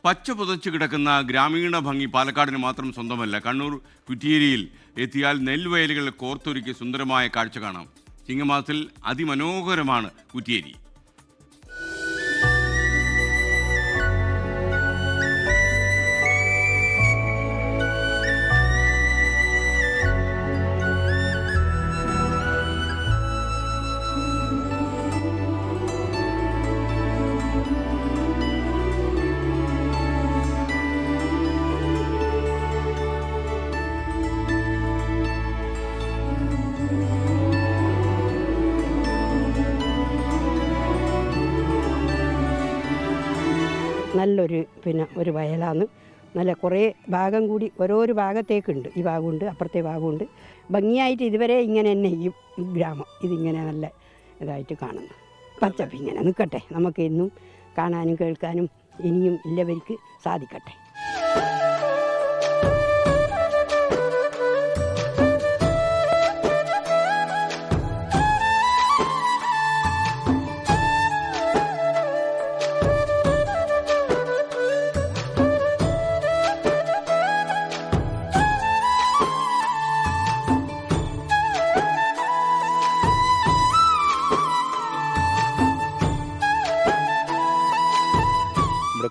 പച്ച പുതച്ചു കിടക്കുന്ന ഗ്രാമീണ ഭംഗി പാലക്കാടിന് മാത്രം സ്വന്തമല്ല. കണ്ണൂർ കുറ്റിയേരിയിൽ എത്തിയാൽ നെൽവയലുകൾ കോർത്തൊരുക്കി സുന്ദരമായ കാഴ്ച കാണാം. ചിങ്ങമാസത്തിൽ അതിമനോഹരമാണ് കുറ്റിയേരി. നല്ലൊരു ഒരു വയലാണ്. നല്ല കുറേ ഭാഗം കൂടി ഓരോരോ ഭാഗത്തേക്കുണ്ട്. ഈ ഭാഗമുണ്ട്, അപ്പുറത്തെ ഭാഗമുണ്ട്. ഭംഗിയായിട്ട് ഇതുവരെ ഇങ്ങനെ തന്നെ ഈ ഗ്രാമം ഇതിങ്ങനെ നല്ല ഇതായിട്ട് കാണുന്നു. പച്ചപ്പ് ഇങ്ങനെ നിൽക്കട്ടെ, നമുക്ക് എന്നും കാണാനും കേൾക്കാനും ഇനിയും എല്ലാവർക്ക് സാധിക്കട്ടെ.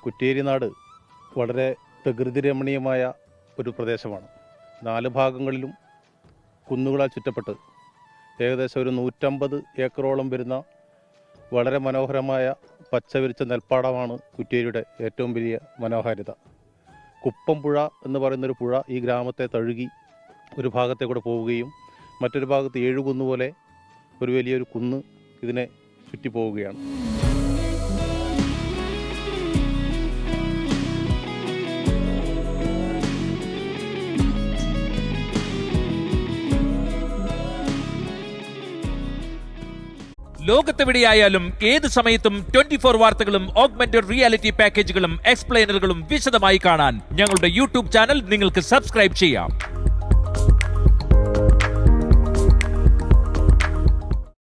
കുറ്റിയേരി നാട് വളരെ പ്രകൃതി രമണീയമായ ഒരു പ്രദേശമാണ്. 4 ഭാഗങ്ങളിലും കുന്നുകളാൽ ചുറ്റപ്പെട്ട് ഏകദേശം ഒരു 150 ഏക്കറോളം വരുന്ന വളരെ മനോഹരമായ പച്ചവിരിച്ച നെൽപ്പാടമാണ് കുറ്റിയേരിയുടെ ഏറ്റവും വലിയ മനോഹാരിത. കുപ്പം പുഴ എന്ന് പറയുന്നൊരു പുഴ ഈ ഗ്രാമത്തെ തഴുകി ഒരു ഭാഗത്തെ കൂടെ പോവുകയും മറ്റൊരു ഭാഗത്ത് 7 കുന്നുപോലെ ഒരു വലിയൊരു കുന്ന് ഇതിനെ ചുറ്റി പോവുകയാണ്. ലോകത്തെവിടെയായാലും ഏത് സമയത്തും 24 വാർത്തകളും ഓഗ്മെന്റഡ് റിയാലിറ്റി പാക്കേജുകളും എക്സ്പ്ലെയിനറുകളും വിശദമായി കാണാൻ ഞങ്ങളുടെ യൂട്യൂബ് ചാനൽ നിങ്ങൾക്ക് സബ്സ്ക്രൈബ് ചെയ്യാം.